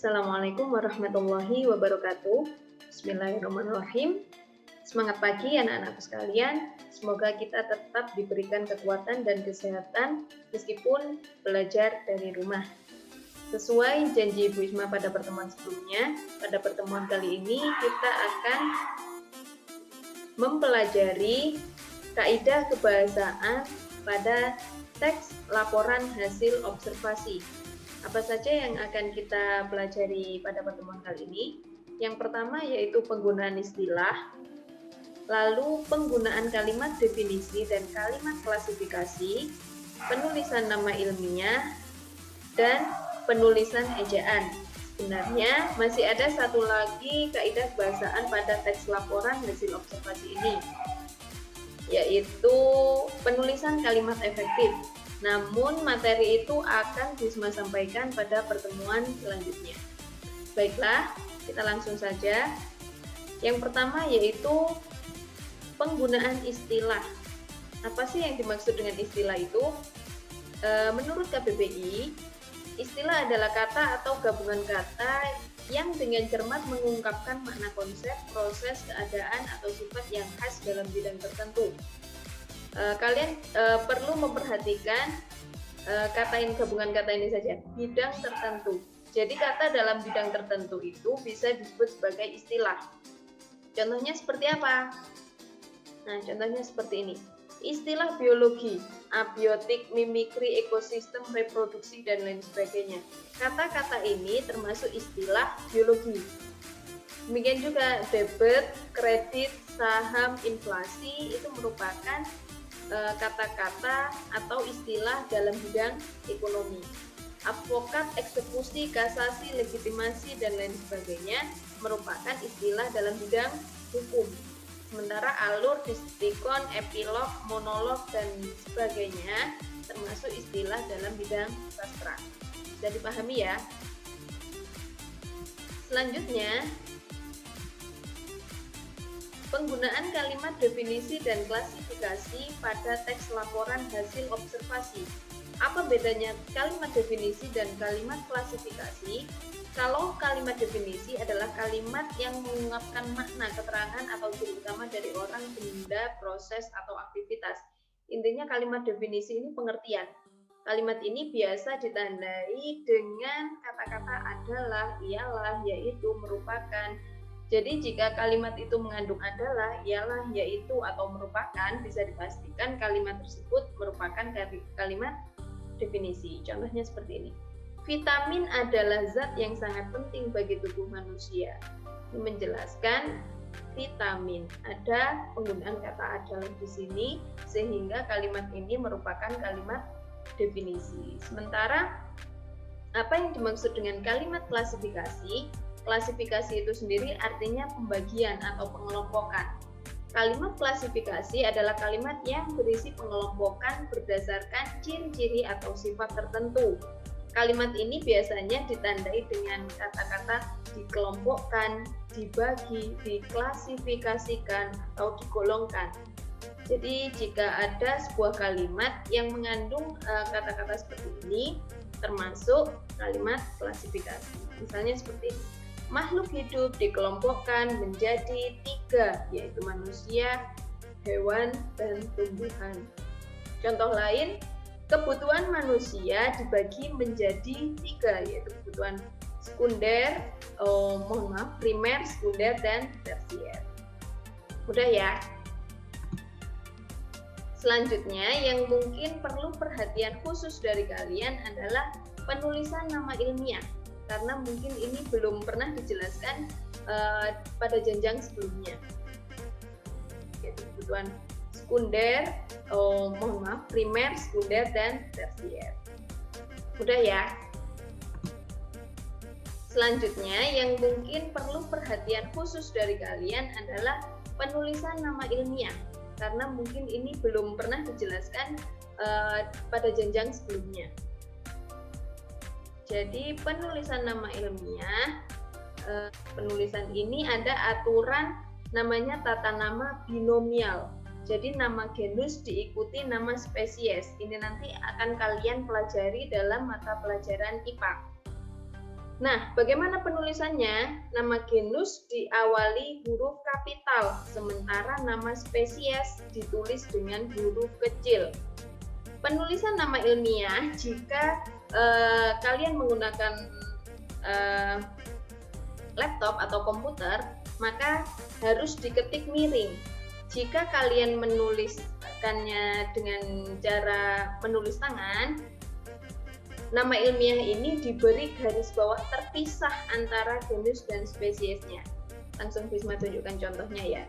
Assalamualaikum warahmatullahi wabarakatuh. Bismillahirrahmanirrahim. Semangat pagi anak-anakku sekalian. Semoga kita tetap diberikan kekuatan dan kesehatan meskipun belajar dari rumah. Sesuai janji Ibu Isma pada pertemuan sebelumnya, pada pertemuan kali ini kita akan mempelajari kaidah kebahasaan pada teks laporan hasil observasi. Apa saja yang akan kita pelajari pada pertemuan kali ini? Yang pertama yaitu penggunaan istilah, lalu penggunaan kalimat definisi dan kalimat klasifikasi, penulisan nama ilmiah, dan penulisan ejaan. Sebenarnya masih ada satu lagi kaidah kebahasaan pada teks laporan hasil observasi ini, yaitu penulisan kalimat efektif. Namun materi itu akan Bisma sampaikan pada pertemuan selanjutnya. Baiklah, kita langsung saja. Yang pertama yaitu penggunaan istilah. Apa sih yang dimaksud dengan istilah itu? Menurut KBBI, istilah adalah kata atau gabungan kata yang dengan cermat mengungkapkan makna konsep, proses, keadaan, atau sifat yang khas dalam bidang tertentu. Kalian perlu memperhatikan gabungan kata ini saja, bidang tertentu. Jadi kata dalam bidang tertentu itu bisa disebut sebagai istilah. Contohnya seperti apa? Nah, contohnya seperti ini. Istilah biologi, abiotik, mimikri, ekosistem, reproduksi, dan lain sebagainya. Kata-kata ini termasuk istilah biologi. Demikian juga debit, kredit, saham, inflasi itu merupakan kata-kata atau istilah dalam bidang ekonomi. Advokat, eksekusi, kasasi, legitimasi, dan lain sebagainya merupakan istilah dalam bidang hukum. Sementara alur, distikon, epilog, monolog, dan sebagainya termasuk istilah dalam bidang sastra. Bisa dipahami ya? Selanjutnya, penggunaan kalimat definisi dan klasifikasi pada teks laporan hasil observasi. Apa bedanya kalimat definisi dan kalimat klasifikasi? Kalau kalimat definisi adalah kalimat yang mengungkapkan makna, keterangan, atau ciri utama dari orang, benda, proses, atau aktivitas. Intinya kalimat definisi ini pengertian. Kalimat ini biasa ditandai dengan kata-kata adalah, ialah, yaitu, merupakan. Jadi jika kalimat itu mengandung adalah, ialah, yaitu, atau merupakan, bisa dipastikan kalimat tersebut merupakan kalimat definisi. Contohnya seperti ini. Vitamin adalah zat yang sangat penting bagi tubuh manusia. Ini menjelaskan vitamin. Ada penggunaan kata adalah di sini sehingga kalimat ini merupakan kalimat definisi. Sementara apa yang dimaksud dengan kalimat klasifikasi? Klasifikasi itu sendiri artinya pembagian atau pengelompokan. Kalimat klasifikasi adalah kalimat yang berisi pengelompokan berdasarkan ciri-ciri atau sifat tertentu. Kalimat ini biasanya ditandai dengan kata-kata dikelompokkan, dibagi, diklasifikasikan, atau digolongkan. Jadi jika ada sebuah kalimat yang mengandung kata-kata seperti ini, termasuk kalimat klasifikasi. Misalnya seperti ini. Makhluk hidup dikelompokkan menjadi 3, yaitu manusia, hewan, dan tumbuhan. Contoh lain, kebutuhan manusia dibagi menjadi 3, yaitu kebutuhan sekunder, primer, sekunder, dan tersier. Mudah ya? Selanjutnya, yang mungkin perlu perhatian khusus dari kalian adalah penulisan nama ilmiah. Karena mungkin ini belum pernah dijelaskan pada jenjang sebelumnya. Yaitu kebutuhan sekunder, primer, sekunder, dan tersier. Mudah ya? Selanjutnya, yang mungkin perlu perhatian khusus dari kalian adalah penulisan nama ilmiah. Karena mungkin ini belum pernah dijelaskan pada jenjang sebelumnya. Jadi penulisan nama ilmiah, penulisan ini ada aturan namanya tata nama binomial. Jadi nama genus diikuti nama spesies. Ini nanti akan kalian pelajari dalam mata pelajaran IPA. Nah, bagaimana penulisannya? Nama genus diawali huruf kapital, sementara nama spesies ditulis dengan huruf kecil. Penulisan nama ilmiah jika kalian menggunakan laptop atau komputer, maka harus diketik miring. Jika kalian menuliskannya dengan cara menulis tangan, nama ilmiah ini diberi garis bawah terpisah antara genus dan spesiesnya. Langsung Bisma tunjukkan contohnya ya.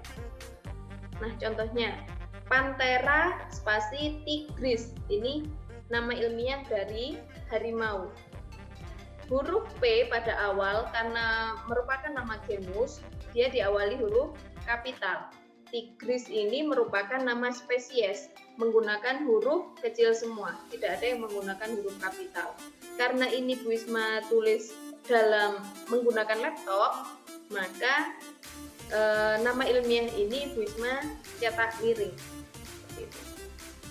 Nah, contohnya Panthera spasi tigris. Ini nama ilmiah dari harimau. Huruf P pada awal karena merupakan nama genus, dia diawali huruf kapital. Tigris ini merupakan nama spesies, menggunakan huruf kecil semua, tidak ada yang menggunakan huruf kapital. Karena ini Bu Isma tulis dalam menggunakan laptop, maka nama ilmiah ini Bu Isma cetak miring.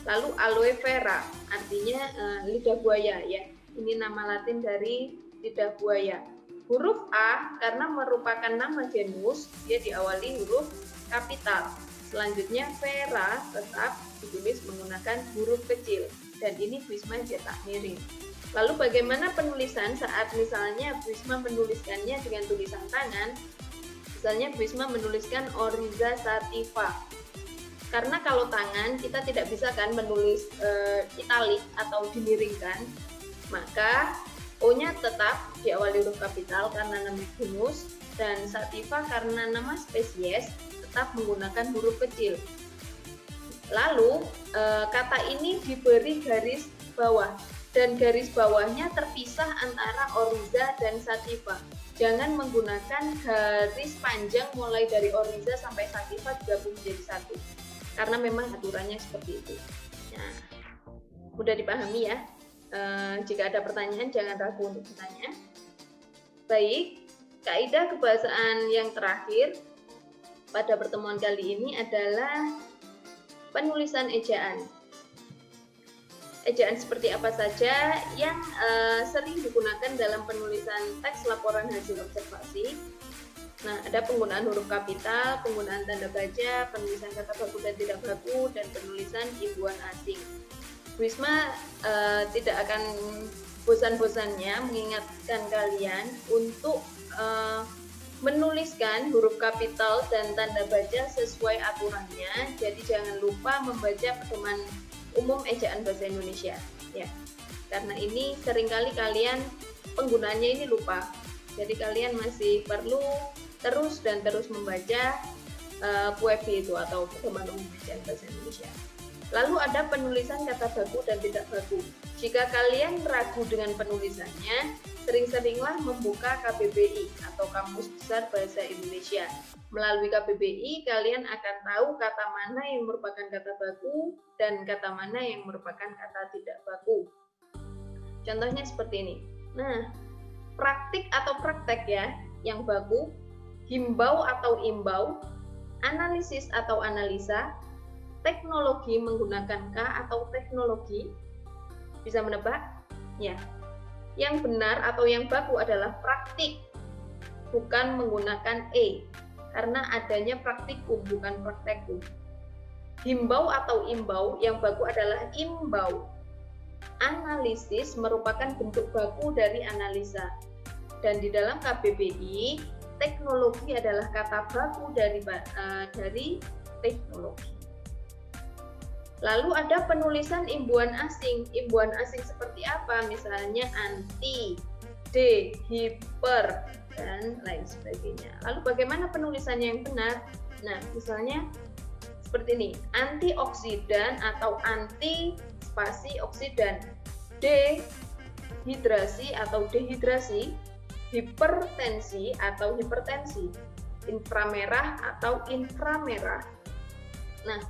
Lalu aloe vera, artinya lidah buaya ya. Ini nama Latin dari lidah buaya. Huruf A karena merupakan nama genus, dia diawali huruf kapital. Selanjutnya vera tetap ditulis menggunakan huruf kecil, dan ini Bisma cetak miring. Lalu bagaimana penulisan saat misalnya Bisma menuliskannya dengan tulisan tangan? Misalnya Bisma menuliskan Oryza sativa. Karena kalau tangan kita tidak bisa kan menulis italik atau dimiringkan, maka O-nya tetap diawali huruf kapital karena nama genus, dan sativa karena nama spesies tetap menggunakan huruf kecil. Lalu kata ini diberi garis bawah, dan garis bawahnya terpisah antara Oryza dan sativa. Jangan menggunakan garis panjang mulai dari Oryza sampai sativa digabung menjadi satu, karena memang aturannya seperti itu. Nah, mudah dipahami ya. Jika ada pertanyaan jangan ragu untuk bertanya. Baik, kaidah kebahasaan yang terakhir pada pertemuan kali ini adalah penulisan ejaan. Ejaan seperti apa saja yang sering digunakan dalam penulisan teks laporan hasil observasi. Nah, ada penggunaan huruf kapital, penggunaan tanda baca, penulisan kata baku dan tidak baku, dan penulisan imbuhan asing. Bisma tidak akan bosan-bosannya mengingatkan kalian untuk menuliskan huruf kapital dan tanda baca sesuai aturannya. Jadi jangan lupa membaca pedoman umum ejaan bahasa Indonesia ya. Karena ini seringkali kalian penggunaannya ini lupa. Jadi kalian masih perlu terus membaca PUEB itu atau pedoman umum ejaan bahasa Indonesia. Lalu ada penulisan kata baku dan tidak baku. Jika kalian ragu dengan penulisannya, sering-seringlah membuka KBBI atau Kamus Besar Bahasa Indonesia. Melalui KBBI, kalian akan tahu kata mana yang merupakan kata baku dan kata mana yang merupakan kata tidak baku. Contohnya seperti ini. Nah, praktik atau praktek ya, yang baku, himbau atau imbau, analisis atau analisa, teknologi menggunakan K atau teknologi. Bisa menebak? Ya. Yang benar atau yang baku adalah praktik, bukan menggunakan E, karena adanya praktikum bukan praktekum. Himbau atau imbau yang baku adalah imbau. Analisis merupakan bentuk baku dari analisa. Dan di dalam KBBI, teknologi adalah kata baku dari teknologi. Lalu ada penulisan imbuhan asing. Imbuhan asing seperti apa? Misalnya anti, de, hiper, dan lain sebagainya. Lalu bagaimana penulisannya yang benar? Nah, misalnya seperti ini. Antioksidan atau anti spasi oksidan. Dehidrasi atau dehidrasi. Hipertensi atau hipertensi. Inframerah atau inframerah. Nah,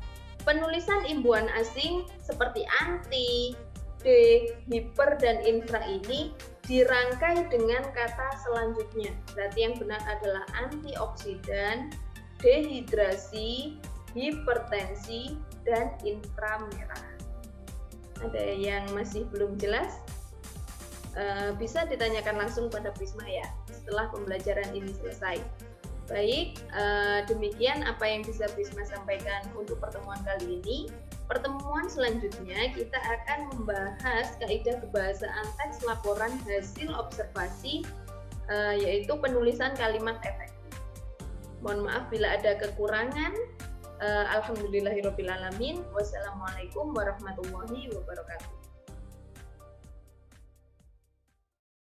penulisan imbuhan asing seperti anti, de, hiper, dan infra ini dirangkai dengan kata selanjutnya. Berarti yang benar adalah antioksidan, dehidrasi, hipertensi, dan inframerah. Ada yang masih belum jelas? bisa ditanyakan langsung pada Prisma ya setelah pembelajaran ini selesai. Baik, demikian apa yang bisa Prisma sampaikan untuk pertemuan kali ini. Pertemuan selanjutnya kita akan membahas kaidah kebahasaan teks laporan hasil observasi, yaitu penulisan kalimat efektif. Mohon maaf bila ada kekurangan. Alhamdulillahirrabbilalamin. Wassalamualaikum warahmatullahi wabarakatuh.